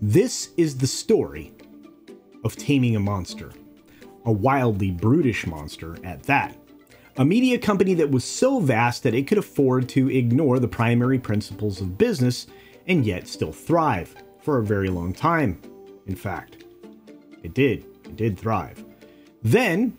This is the story of taming a monster, a wildly brutish monster at that. A media company that was so vast that it could afford to ignore the primary principles of business and yet still thrive for a very long time. In fact, it did thrive. Then,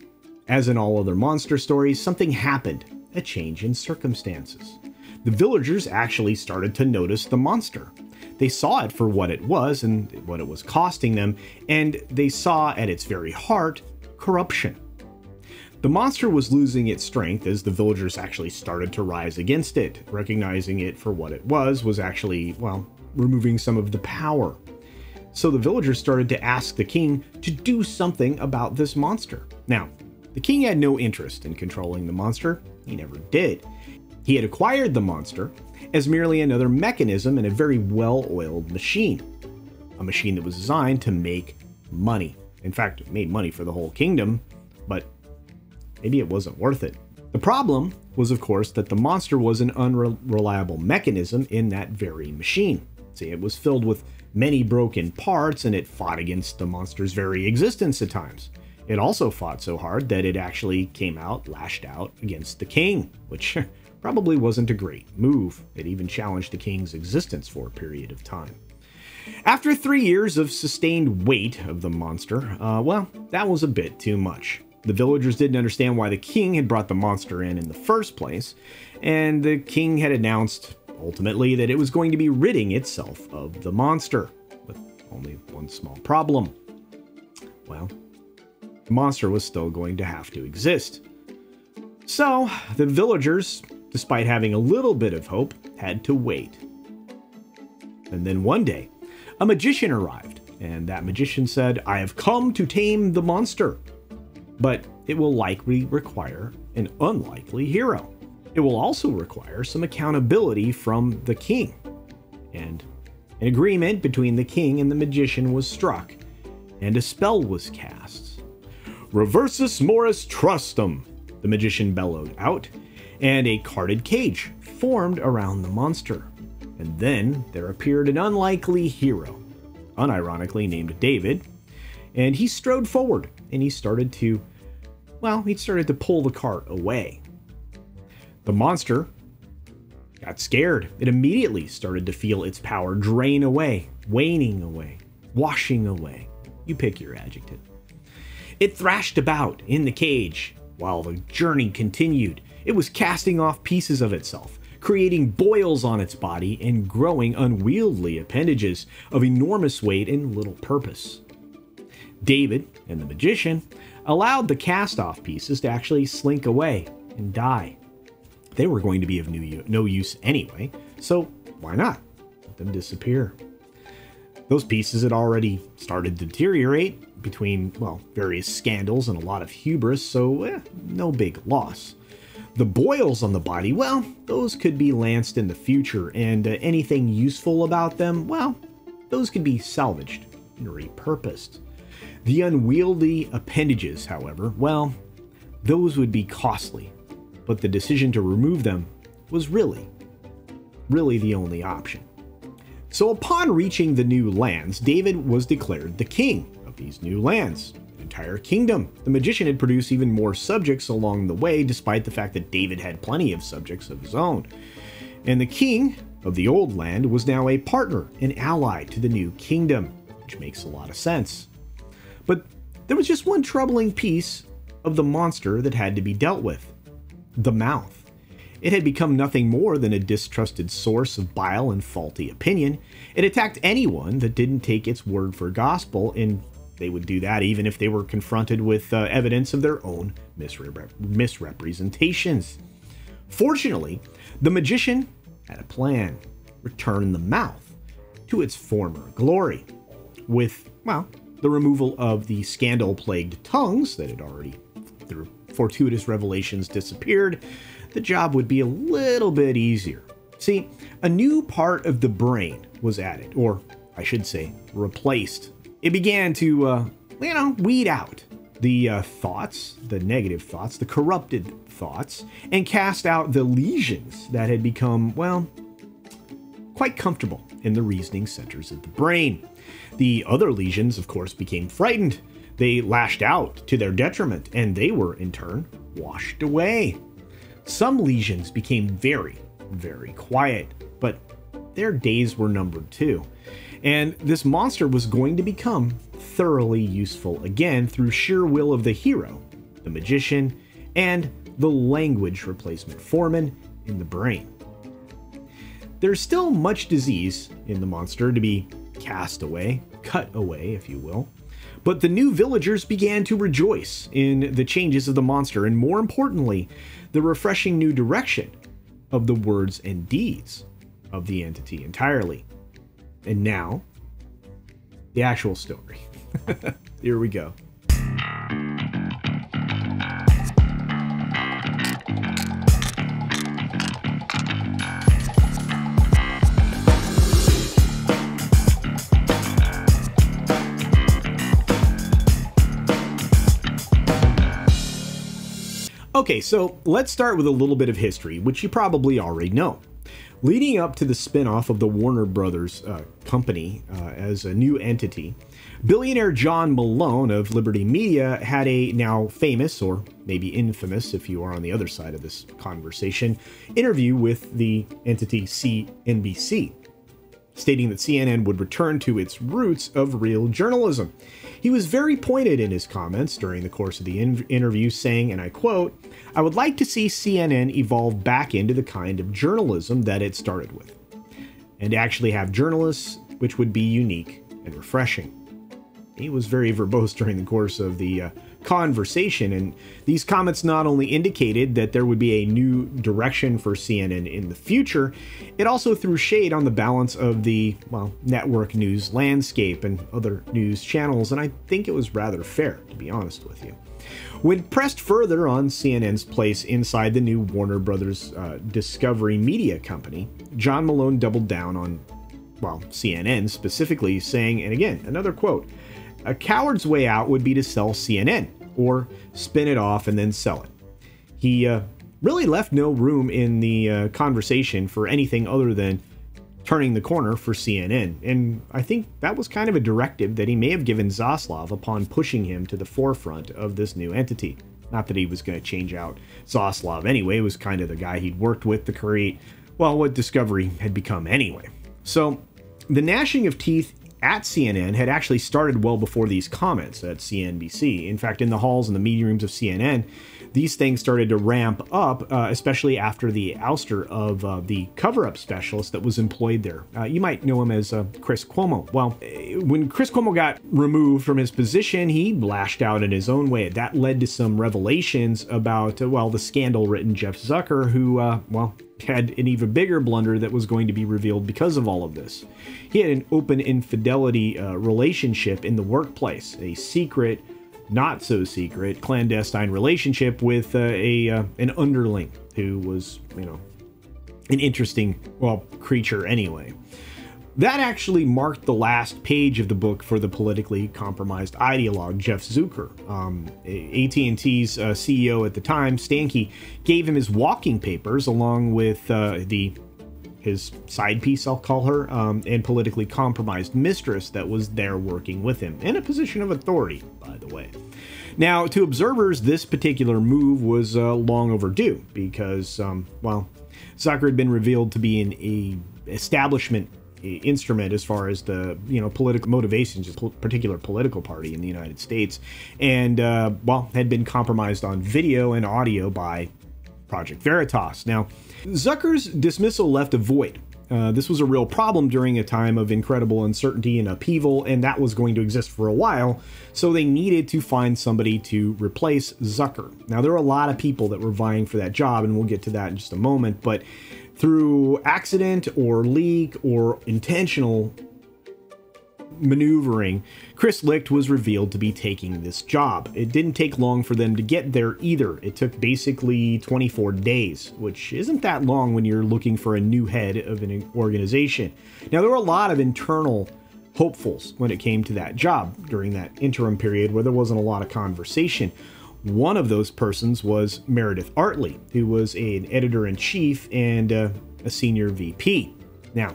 as in all other monster stories, something happened, a change in circumstances. The villagers actually started to notice the monster. They saw it for what it was and what it was costing them, and they saw at its very heart corruption. The monster was losing its strength as the villagers actually started to rise against it. Recognizing it for what it was actually, well, removing some of the power. So the villagers started to ask the king to do something about this monster. Now, the king had no interest in controlling the monster. He never did. He had acquired the monster as merely another mechanism in a very well-oiled machine. A machine that was designed to make money. In fact, it made money for the whole kingdom, but maybe it wasn't worth it. The problem was, of course, that the monster was an unreliable mechanism in that very machine. See, it was filled with many broken parts, and it fought against the monster's very existence at times. It also fought so hard that it actually lashed out against the king, which probably wasn't a great move. It even challenged the king's existence for a period of time. After 3 years of sustained weight of the monster, well, that was a bit too much. The villagers didn't understand why the king had brought the monster in the first place, and the king had announced, ultimately, that it was going to be ridding itself of the monster, with only one small problem. Well, the monster was still going to have to exist. So, the villagers, despite having a little bit of hope, had to wait. And then one day, a magician arrived, and that magician said, "I have come to tame the monster. But it will likely require an unlikely hero. It will also require some accountability from the king." And an agreement between the king and the magician was struck, and a spell was cast. "Reversus Morris Trustum," the magician bellowed out, and a carded cage formed around the monster. And then there appeared an unlikely hero, unironically named David, and he strode forward and he started to pull the cart away. The monster got scared. It immediately started to feel its power drain away, waning away, washing away. You pick your adjective. It thrashed about in the cage while the journey continued. It was casting off pieces of itself, creating boils on its body and growing unwieldy appendages of enormous weight and little purpose. David and the magician allowed the cast-off pieces to actually slink away and die. They were going to be of no use anyway, so why not let them disappear? Those pieces had already started to deteriorate between, well, various scandals and a lot of hubris, so no big loss. The boils on the body, well, those could be lanced in the future, and anything useful about them, well, those could be salvaged and repurposed. The unwieldy appendages, however, well, those would be costly, but the decision to remove them was really the only option. So upon reaching the new lands, David was declared the king of these new lands, the entire kingdom. The magician had produced even more subjects along the way, despite the fact that David had plenty of subjects of his own. And the king of the old land was now a partner and ally to the new kingdom, which makes a lot of sense. But there was just one troubling piece of the monster that had to be dealt with: the mouth. It had become nothing more than a distrusted source of bile and faulty opinion. It attacked anyone that didn't take its word for gospel, and they would do that even if they were confronted with evidence of their own misrepresentations. Fortunately, the magician had a plan: return the mouth to its former glory with, well, the removal of the scandal-plagued tongues that had already, through fortuitous revelations, disappeared. The job would be a little bit easier. See, a new part of the brain was added, or I should say, replaced. It began to, weed out the thoughts, the negative thoughts, the corrupted thoughts, and cast out the lesions that had become, well, quite comfortable in the reasoning centers of the brain. The other lesions, of course, became frightened. They lashed out to their detriment, and they were, in turn, washed away. Some lesions became very, very quiet, but their days were numbered too. And this monster was going to become thoroughly useful again through sheer will of the hero, the magician, and the language replacement foreman in the brain. There's still much disease in the monster to be cast away, cut away, if you will. But the new villagers began to rejoice in the changes of the monster, and more importantly, the refreshing new direction of the words and deeds of the entity entirely. And now, the actual story. Here we go. Okay, so let's start with a little bit of history, which you probably already know. Leading up to the spin-off of the Warner Brothers company as a new entity, billionaire John Malone of Liberty Media had a now famous, or maybe infamous if you are on the other side of this conversation, interview with the entity CNBC, stating that CNN would return to its roots of real journalism. He was very pointed in his comments during the course of the interview, saying, and I quote, "I would like to see CNN evolve back into the kind of journalism that it started with, and actually have journalists which would be unique and refreshing." He was very verbose during the course of the conversation, and these comments not only indicated that there would be a new direction for CNN in the future, it also threw shade on the balance of the, well, network news landscape and other news channels, and I think it was rather fair, to be honest with you. When pressed further on CNN's place inside the new Warner Brothers Discovery Media company, John Malone doubled down on, well, CNN specifically, saying, and again, another quote, "A coward's way out would be to sell CNN, or spin it off and then sell it." He really left no room in the conversation for anything other than turning the corner for CNN, and I think that was kind of a directive that he may have given Zaslav upon pushing him to the forefront of this new entity. Not that he was going to change out Zaslav anyway, it was kind of the guy he'd worked with to create, well, what Discovery had become anyway. So the gnashing of teeth at CNN had actually started well before these comments at CNBC. In fact, in the halls and the meeting rooms of CNN, these things started to ramp up, especially after the ouster of the cover-up specialist that was employed there. You might know him as Chris Cuomo. Well, when Chris Cuomo got removed from his position, he lashed out in his own way. That led to some revelations about, well, the scandal-ridden Jeff Zucker, who, well, had an even bigger blunder that was going to be revealed because of all of this. He had an open infidelity relationship in the workplace, a secret, not so secret, clandestine relationship with an underling who was, you know, an interesting, well, creature anyway. That actually marked the last page of the book for the politically compromised ideologue, Jeff Zucker. AT&T's CEO at the time, Stankey, gave him his walking papers along with his side piece, I'll call her, and politically compromised mistress that was there working with him, in a position of authority, by the way. Now, to observers, this particular move was long overdue because, well, Zucker had been revealed to be an establishment instrument as far as the, you know, political motivations of a particular political party in the United States, and well, had been compromised on video and audio by Project Veritas. Now, Zucker's dismissal left a void. This was a real problem during a time of incredible uncertainty and upheaval, and that was going to exist for a while, so they needed to find somebody to replace Zucker. Now, there were a lot of people that were vying for that job, and we'll get to that in just a moment, but through accident or leak or intentional maneuvering, Chris Licht was revealed to be taking this job. It didn't take long for them to get there either. It took basically 24 days, which isn't that long when you're looking for a new head of an organization. Now, there were a lot of internal hopefuls when it came to that job during that interim period where there wasn't a lot of conversation. One of those persons was Meredith Artley, who was an editor-in-chief and a senior VP. Now,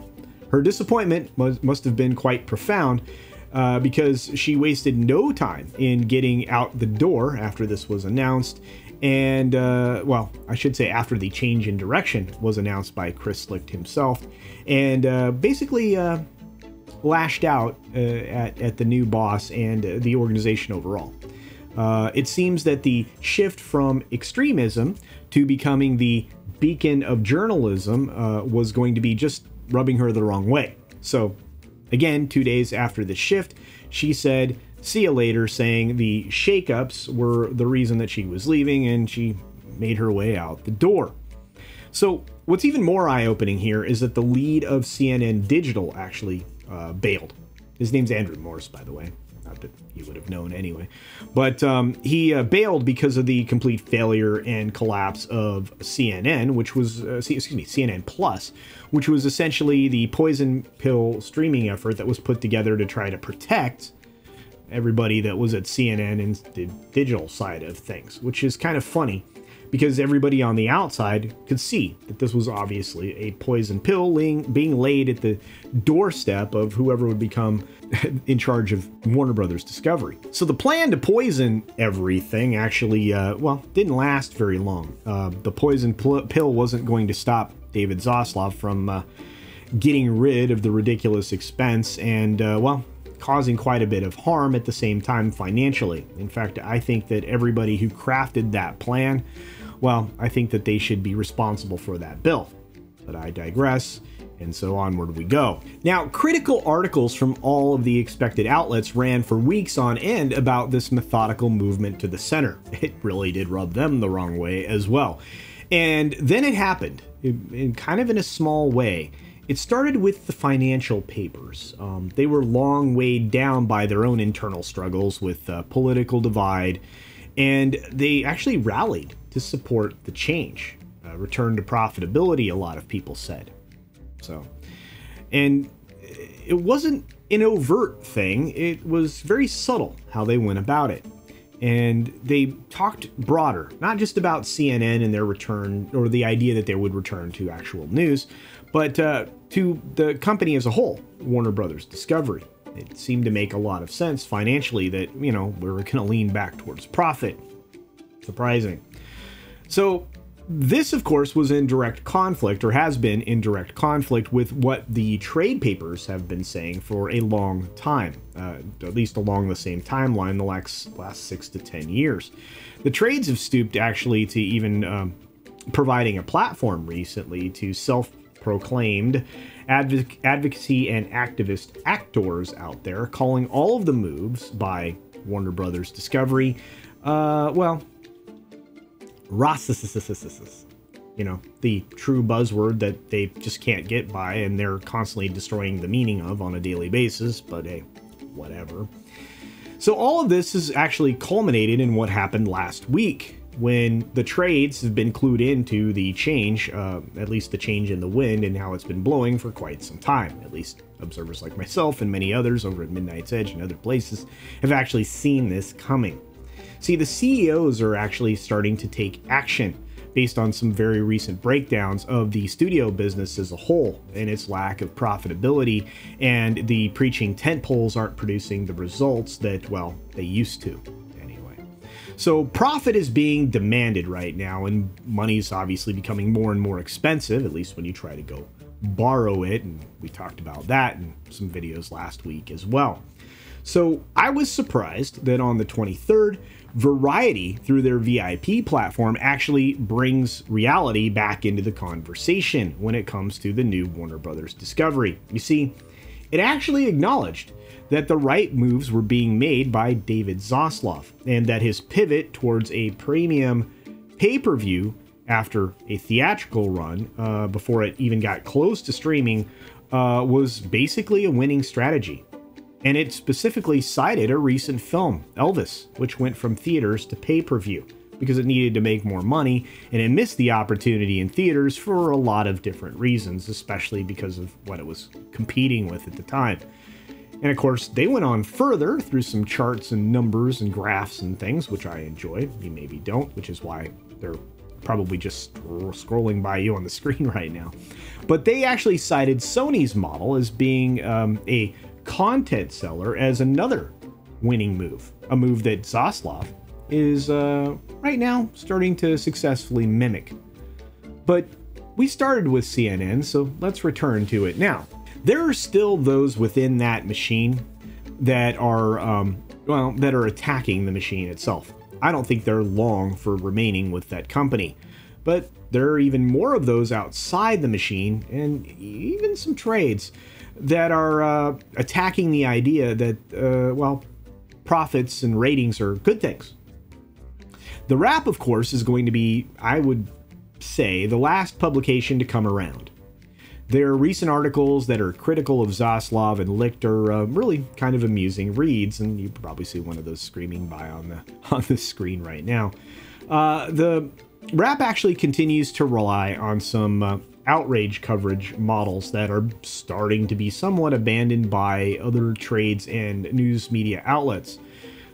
Her disappointment must have been quite profound because she wasted no time in getting out the door after this was announced. And, well, I should say after the change in direction was announced by Chris Slicht himself, and basically lashed out at the new boss and the organization overall. It seems that the shift from extremism to becoming the beacon of journalism was going to be just rubbing her the wrong way. So, again, 2 days after the shift, she said, "See you later," saying the shakeups were the reason that she was leaving, and she made her way out the door. So, what's even more eye-opening here is that the lead of CNN Digital actually bailed. His name's Andrew Morse, by the way. Not that you would have known anyway. But he bailed because of the complete failure and collapse of CNN, which was, CNN Plus, which was essentially the poison pill streaming effort that was put together to try to protect everybody that was at CNN and the digital side of things, which is kind of funny because everybody on the outside could see that this was obviously a poison pill being laid at the doorstep of whoever would become in charge of Warner Brothers Discovery. So the plan to poison everything actually, well, didn't last very long. The poison pill wasn't going to stop David Zaslav from getting rid of the ridiculous expense and, well, causing quite a bit of harm at the same time financially. In fact, I think that everybody who crafted that plan, well, I think that they should be responsible for that bill. But I digress, and so onward we go. Now, critical articles from all of the expected outlets ran for weeks on end about this methodical movement to the center. It really did rub them the wrong way as well. And then it happened, kind of in a small way. It started with the financial papers. They were long weighed down by their own internal struggles with political divide, and they actually rallied to support the change. Return to profitability, a lot of people said. So, and it wasn't an overt thing. It was very subtle how they went about it. And they talked broader, not just about CNN and their return, or the idea that they would return to actual news, but to the company as a whole, Warner Brothers Discovery. It seemed to make a lot of sense financially that, you know, we were going to lean back towards profit. Surprising. So this, of course, was in direct conflict, or has been in direct conflict, with what the trade papers have been saying for a long time, at least along the same timeline, the last 6 to 10 years. The trades have stooped actually to even providing a platform recently to self-proclaimed advocacy and activist actors out there, calling all of the moves by Warner Brothers Discovery, well, you know, the true buzzword that they just can't get by and they're constantly destroying the meaning of on a daily basis, but hey, whatever. So all of this is actually culminated in what happened last week, when the trades have been clued into the change, at least the change in the wind and how it's been blowing for quite some time. At least observers like myself and many others over at Midnight's Edge and other places have actually seen this coming. See, the CEOs are actually starting to take action based on some very recent breakdowns of the studio business as a whole and its lack of profitability, and the preaching tentpoles aren't producing the results that, well, they used to anyway. So profit is being demanded right now, and money's obviously becoming more and more expensive, at least when you try to go borrow it, and we talked about that in some videos last week as well. So I was surprised that on the 23rd, Variety, through their VIP platform, actually brings reality back into the conversation when it comes to the new Warner Brothers Discovery. You see, it actually acknowledged that the right moves were being made by David Zaslav, and that his pivot towards a premium pay-per-view after a theatrical run, before it even got close to streaming, was basically a winning strategy. And it specifically cited a recent film, Elvis, which went from theaters to pay-per-view because it needed to make more money, and it missed the opportunity in theaters for a lot of different reasons, especially because of what it was competing with at the time. And of course, they went on further through some charts and numbers and graphs and things, which I enjoy. You maybe don't, which is why they're probably just scrolling by you on the screen right now. But they actually cited Sony's model as being a content seller as another winning move, a move that Zaslav is right now starting to successfully mimic. But we started with CNN, so let's return to it now. There are still those within that machine that are, that are attacking the machine itself. I don't think they're long for remaining with that company, but there are even more of those outside the machine, and even some trades that are attacking the idea that, profits and ratings are good things. The Wrap, of course, is going to be, I would say, the last publication to come around. There are recent articles that are critical of Zaslav and Licht are really kind of amusing reads, and you probably see one of those screaming by on the screen right now. The Wrap actually continues to rely on some outrage coverage models that are starting to be somewhat abandoned by other trades and news media outlets.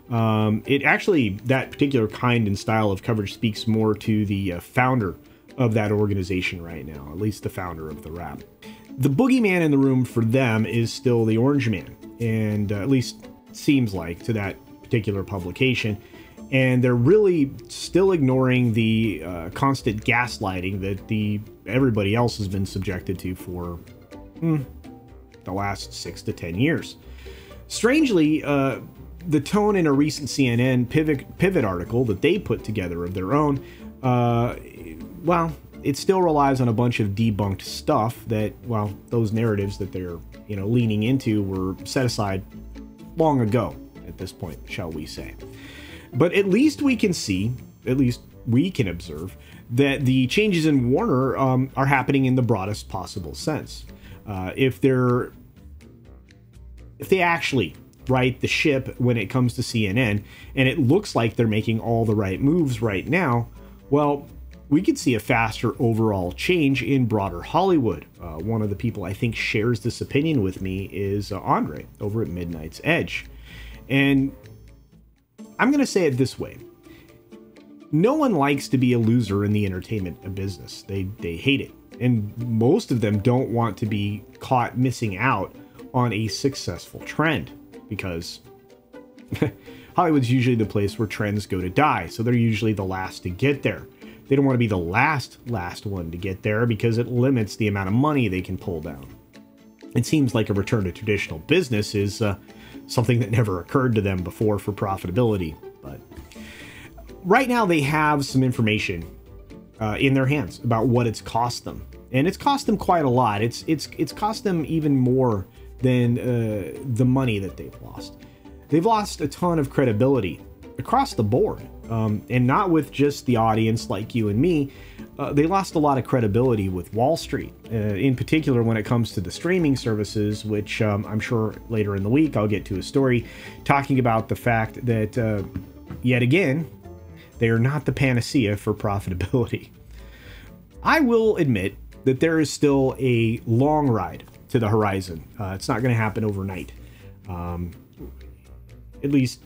That particular kind and style of coverage speaks more to the founder of that organization right now, at least the founder of the Wrap. The boogeyman in the room for them is still the Orange Man, and at least seems like to that particular publication. And they're really still ignoring the constant gaslighting that everybody else has been subjected to for the last 6 to 10 years. Strangely, the tone in a recent CNN pivot article that they put together of their own, it still relies on a bunch of debunked stuff that, those narratives that they're, leaning into were set aside long ago at this point, shall we say. But at least we can see, at least we can observe, that the changes in Warner are happening in the broadest possible sense. If they actually right the ship when it comes to CNN, and it looks like they're making all the right moves right now, well, we could see a faster overall change in broader Hollywood. One of the people I think shares this opinion with me is Andre over at Midnight's Edge. And I'm going to say it this way. No one likes to be a loser in the entertainment business. They hate it. And most of them don't want to be caught missing out on a successful trend, because Hollywood's usually the place where trends go to die. So they're usually the last to get there. They don't want to be the last one to get there because it limits the amount of money they can pull down. It seems like a return to traditional business is something that never occurred to them before for profitability. But right now they have some information in their hands about what it's cost them, and it's cost them quite a lot. It's cost them even more than the money that they've lost. They've lost a ton of credibility across the board, and not with just the audience like you and me. They lost a lot of credibility with Wall Street, in particular when it comes to the streaming services, which I'm sure later in the week I'll get to a story talking about the fact that, yet again, they are not the panacea for profitability. I will admit that there is still a long ride to the horizon. It's not going to happen overnight, at least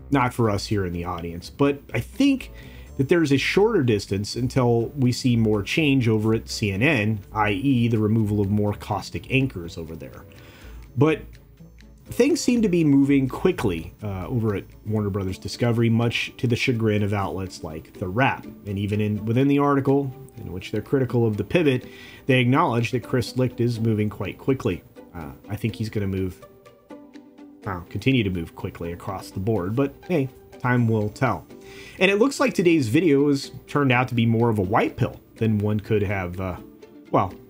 not for us here in the audience. But I think that there's a shorter distance until we see more change over at CNN, i.e. the removal of more caustic anchors over there. But things seem to be moving quickly over at Warner Brothers Discovery, much to the chagrin of outlets like The Wrap. And even within the article, in which they're critical of the pivot, they acknowledge that Chris Licht is moving quite quickly. I think he's going to continue to move quickly across the board, but hey, time will tell. And it looks like today's video has turned out to be more of a white pill than one could have,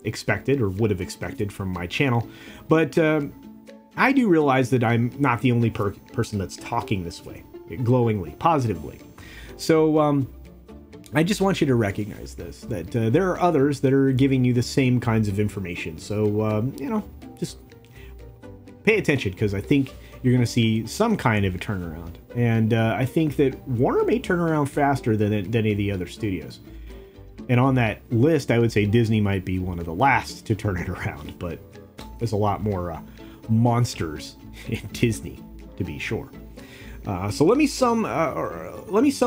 expected or would have expected from my channel. But I do realize that I'm not the only person that's talking this way, glowingly, positively. So I just want you to recognize this, that there are others that are giving you the same kinds of information. So, just pay attention, because I think you're going to see some kind of a turnaround. And I think that Warner may turn around faster than any of the other studios. And on that list, I would say Disney might be one of the last to turn it around, but there's a lot more monsters in Disney, to be sure. So let me sum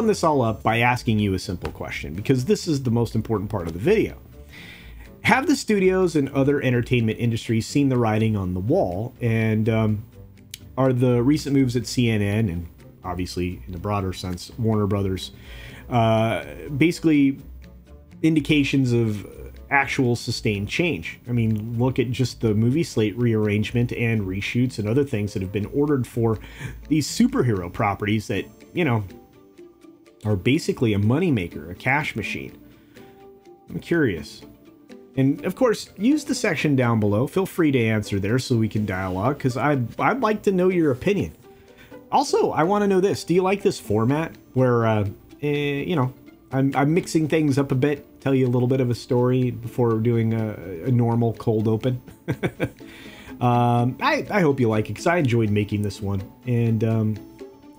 this all up by asking you a simple question, because this is the most important part of the video. Have the studios and other entertainment industries seen the writing on the wall, and are the recent moves at CNN and obviously in the broader sense Warner Brothers basically indications of actual sustained change? I mean, look at just the movie slate rearrangement and reshoots and other things that have been ordered for these superhero properties that, you know, are basically a moneymaker, a cash machine. I'm curious. And of course, use the section down below. Feel free to answer there so we can dialogue, because I'd like to know your opinion. Also, I want to know this. Do you like this format where, you know, I'm mixing things up a bit, tell you a little bit of a story before doing a normal cold open? I hope you like it, because I enjoyed making this one. And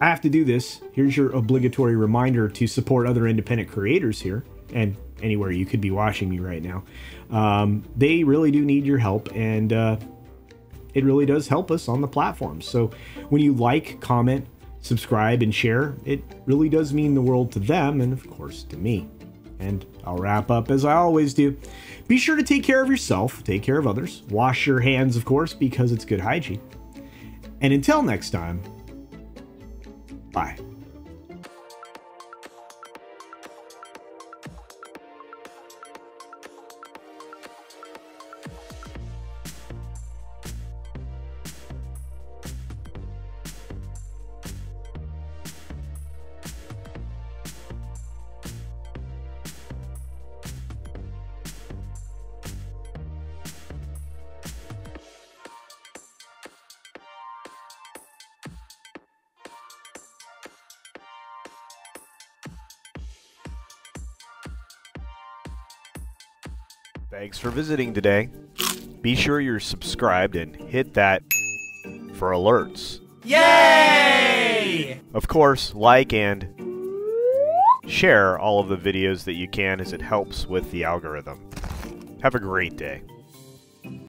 I have to do this. Here's your obligatory reminder to support other independent creators here, and anywhere you could be watching me right now. They really do need your help, and it really does help us on the platform. So when you like, comment, subscribe, and share, it really does mean the world to them, and of course to me. And I'll wrap up as I always do. Be sure to take care of yourself, take care of others, wash your hands, of course, because it's good hygiene. And until next time, bye. Thanks for visiting today. Be sure you're subscribed and hit that for alerts. Yay! Of course, like and share all of the videos that you can, as it helps with the algorithm. Have a great day.